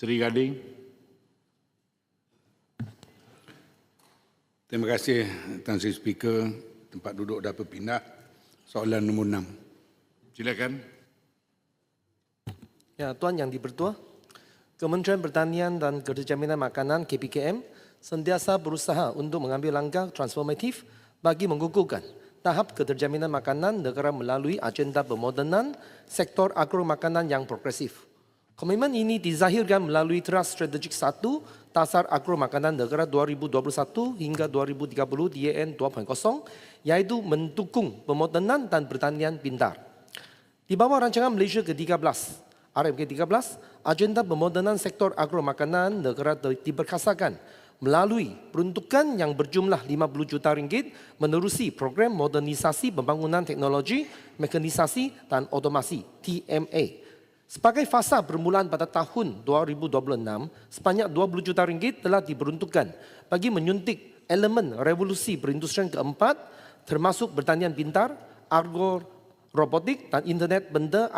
Seri Gading. Terima kasih Tan Sri Speaker. Tempat duduk dah berpindah. Soalan nombor 6. Silakan. Ya, Tuan Yang di-Pertua, Kementerian Pertanian dan Keterjaminan Makanan KPKM sentiasa berusaha untuk mengambil langkah transformatif bagi mengukuhkan tahap keterjaminan makanan negara melalui agenda pemodenan sektor agro makanan yang progresif. Komitmen ini dizahirkan melalui Teras Strategik 1 Tasar Agro Makanan Negara 2021 hingga 2030 DAN 2.0 yaitu mendukung pemodenan dan pertanian pintar. Di bawah rancangan Malaysia ke-13, RMK 13, agenda pemodenan sektor agro makanan negara diberkasakan melalui peruntukan yang berjumlah 50 juta ringgit menerusi program modernisasi pembangunan teknologi, mekanisasi dan otomasi TMA. Sebagai fasa permulaan pada tahun 2026, sebanyak 20 juta ringgit telah diperuntukkan bagi menyuntik elemen revolusi perindustrian keempat termasuk pertanian pintar, agro robotik dan internet benda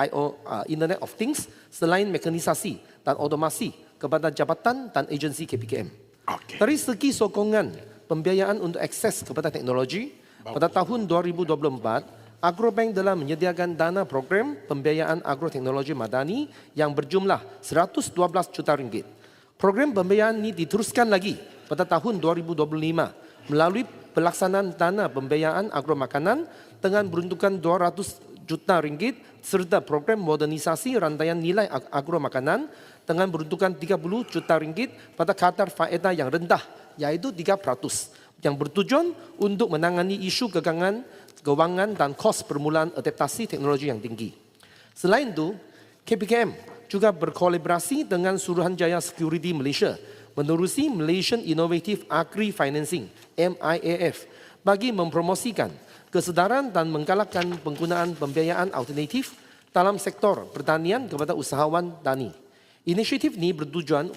Internet of Things selain mekanisasi dan otomasi kepada jabatan dan agensi KPKM. Okay. Dari segi sokongan pembiayaan untuk akses kepada teknologi, pada tahun 2024, Agrobank telah menyediakan dana program pembiayaan agroteknologi madani yang berjumlah 112 juta ringgit. Program pembiayaan ini diteruskan lagi pada tahun 2025 melalui pelaksanaan dana pembiayaan agro makanan dengan peruntukan 200 juta ringgit serta program modernisasi rantaian nilai agro makanan dengan peruntukan 30 juta ringgit pada kadar faedah yang rendah yaitu 3% yang bertujuan untuk menangani isu kewangan dan kos permulaan adaptasi teknologi yang tinggi. Selain itu, KPKM juga berkolaborasi dengan Suruhanjaya Security Malaysia menerusi Malaysian Innovative Agri Financing MIAF bagi mempromosikan kesedaran dan menggalakkan penggunaan pembiayaan alternatif dalam sektor pertanian kepada usahawan tani. Inisiatif ini bertujuan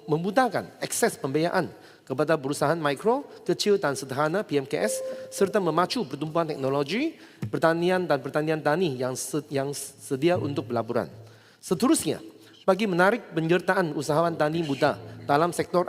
memudahkan akses pembiayaan kepada perusahaan mikro, kecil dan sederhana PMKS serta memacu pertumbuhan teknologi pertanian dan pertanian tani yang sedia untuk pelaburan. Seterusnya, bagi menarik penyertaan usahawan tani muda dalam sektor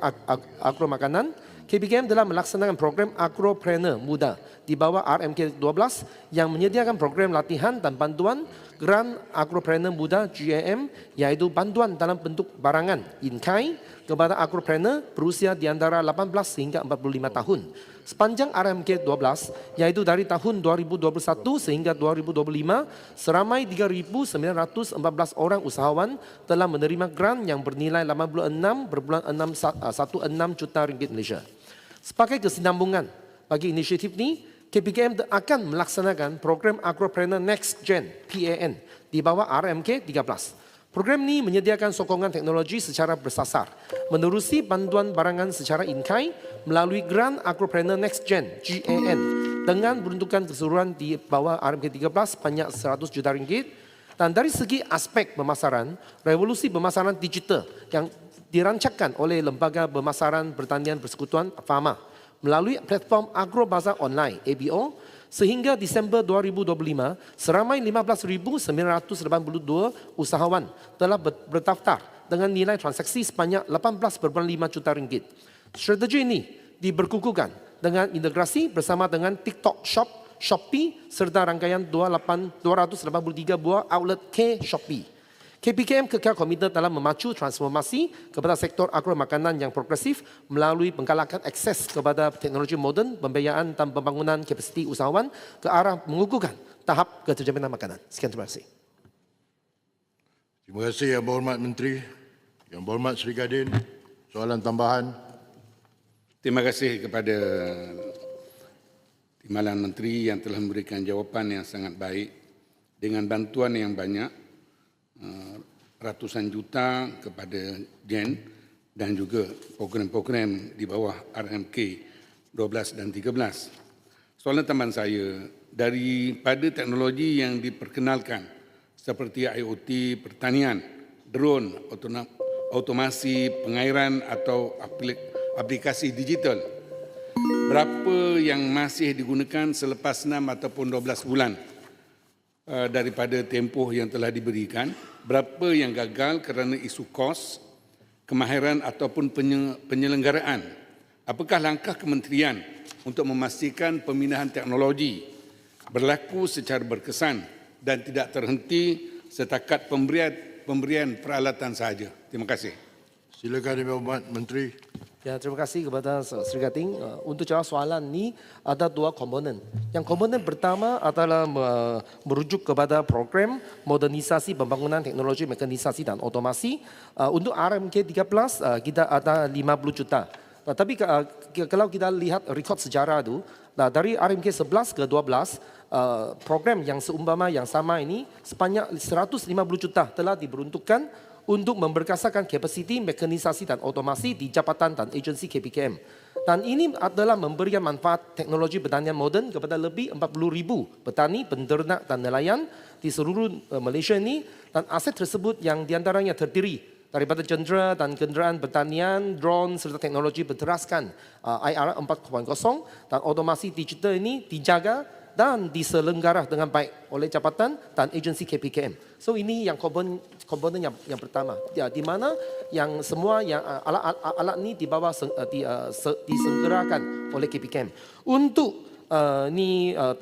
agro makanan, KPKM telah melaksanakan program Agropreneur Muda di bawah RMK 12 yang menyediakan program latihan dan bantuan Grant Agropreneur Muda GAM yaitu bantuan dalam bentuk barangan in-kind kepada agropreneur berusia di antara 18 hingga 45 tahun. Sepanjang RMK 12 yaitu dari tahun 2021 sehingga 2025 seramai 3.914 orang usahawan telah menerima grant yang bernilai 86,616 juta ringgit Malaysia. Sebagai kesinambungan bagi inisiatif ini, KPKM akan melaksanakan program Agropreneur Next Gen PAN di bawah RMK 13. Program ini menyediakan sokongan teknologi secara bersasar, menerusi bantuan barangan secara in-kind melalui Grant Agropreneur Next Gen GAN dengan peruntukan keseluruhan di bawah RMK 13 sebanyak 100 juta ringgit. Dan dari segi aspek pemasaran, revolusi pemasaran digital yang dirancangkan oleh Lembaga Pemasaran Pertanian Persekutuan FAMA melalui platform Agro Bazar Online ABO sehingga Disember 2025 seramai 15.982 usahawan telah berdaftar dengan nilai transaksi sebanyak 18,5 juta ringgit. Strategi ini diberkukuhkan dengan integrasi bersama dengan TikTok Shop, Shopee serta rangkaian 283 buah outlet K Shopee. KPKM kekal komited dalam memacu transformasi kepada sektor agro makanan yang progresif melalui penggalakan akses kepada teknologi moden, pembiayaan dan pembangunan kapasiti usahawan ke arah mengukuhkan tahap keterjaminan makanan. Sekian, terima kasih. Terima kasih Yang Berhormat Menteri. Yang Berhormat Seri Gadin, soalan tambahan. Terima kasih kepada Timbalan Menteri yang telah memberikan jawapan yang sangat baik dengan bantuan yang banyak. Ratusan juta kepada JEN dan juga program-program di bawah RMK 12 dan 13. Soalan tambahan saya, daripada teknologi yang diperkenalkan seperti IoT pertanian, drone, otomasi pengairan atau aplikasi digital, berapa yang masih digunakan selepas 6 ataupun 12 bulan daripada tempoh yang telah diberikan, berapa yang gagal kerana isu kos kemahiran ataupun penyelenggaraan. Apakah langkah kementerian untuk memastikan pemindahan teknologi berlaku secara berkesan dan tidak terhenti setakat pemberian peralatan sahaja? Terima kasih. Silakan Yang Berhormat Menteri. Ya, terima kasih kepada Sri Gating. Untuk jawab soalan ini ada dua komponen. Yang komponen pertama adalah merujuk kepada program modernisasi pembangunan teknologi mekanisasi dan otomasi. Untuk RMK 13 kita ada 50 juta. Tapi kalau kita lihat rekod sejarah itu, dari RMK 11 ke 12, program yang seumpama yang sama ini sebanyak 150 juta telah diperuntukkan untuk memperkasakan kapasiti mekanisasi dan otomasi di jabatan dan agensi KPKM. Dan ini adalah memberikan manfaat teknologi pertanian moden kepada lebih 40,000 petani, penternak dan nelayan di seluruh Malaysia ini. Dan aset tersebut yang diantaranya terdiri daripada jendera dan kenderaan pertanian, drone serta teknologi berteraskan IR 4.0 dan otomasi digital ini dijaga dan diselenggara dengan baik oleh jabatan dan agensi KPKM. So ini yang komponen yang pertama, ya, di mana yang semua yang alat ini diselenggarakan oleh KPKM. Untuk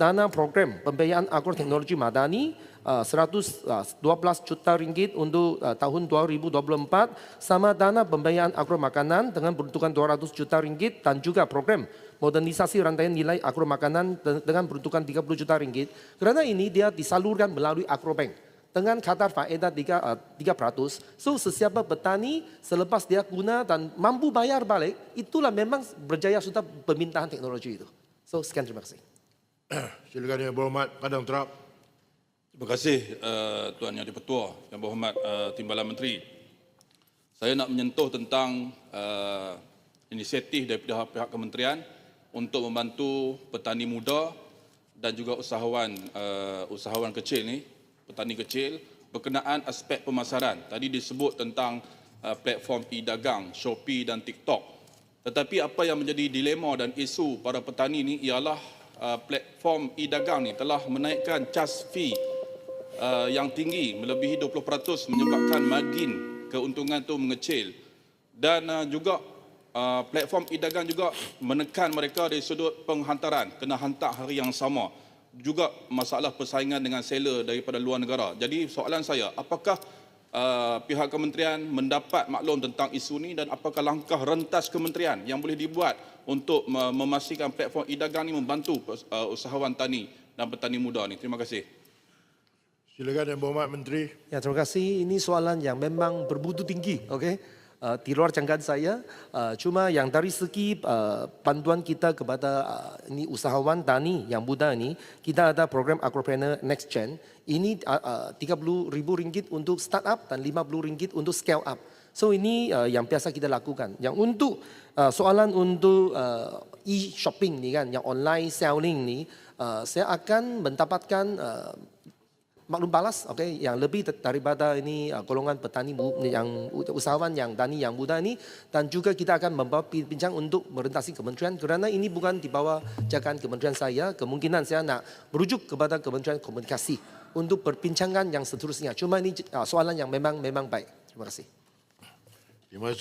dana program pembiayaan agroteknologi madani 112 juta ringgit untuk tahun 2024, sama dana pembiayaan agro makanan dengan peruntukan 200 juta ringgit dan juga program modernisasi rantaian nilai agro makanan dengan peruntukan 30 juta ringgit. Kerana ini dia disalurkan melalui Agrobank dengan kadar faedah 3%. So sesiapa petani selepas dia guna dan mampu bayar balik, itulah memang berjaya sudah permintaan teknologi itu. So sekian, terima kasih. Silakan Yang Berhormat Padang Terap. Terima kasih Tuan Yang Di-Pertua, Yang Berhormat Timbalan Menteri. Saya nak menyentuh tentang inisiatif daripada pihak kementerian untuk membantu petani muda dan juga usahawan kecil ni, petani kecil berkenaan aspek pemasaran. Tadi disebut tentang platform e-dagang, Shopee dan TikTok. Tetapi apa yang menjadi dilema dan isu para petani ni ialah platform e-dagang ni telah menaikkan charge fee yang tinggi melebihi 20%, menyebabkan margin keuntungan itu mengecil. Dan juga platform e-dagang juga menekan mereka dari sudut penghantaran, kena hantar hari yang sama. Juga masalah persaingan dengan seller daripada luar negara. Jadi soalan saya, apakah pihak kementerian mendapat maklum tentang isu ini dan apakah langkah rentas kementerian yang boleh dibuat untuk memastikan platform e-dagang ini membantu usahawan tani dan petani muda ini? Terima kasih. Silakan Yang Berhormat Menteri. Ya, terima kasih. Ini soalan yang memang bermutu tinggi, okey. Di luar jangkaan saya, cuma yang dari segi bantuan kita kepada ini usahawan tani yang muda ini, kita ada program Agropreneur Next Gen. Ini RM30,000 untuk startup dan RM50 untuk scale up. So ini yang biasa kita lakukan. Yang untuk soalan untuk e-shopping ni kan, yang online selling ni, saya akan mendapatkan maklum balas, okay, yang lebih daripada ini golongan petani yang usahawan yang tani yang muda ini, dan juga kita akan membawa bincang untuk merentasi kementerian kerana ini bukan di bawah jagaan kementerian saya. Kemungkinan saya nak merujuk kepada Kementerian Komunikasi untuk perbincangan yang seterusnya. Cuma ini soalan yang memang baik. Terima kasih. Terima kasih.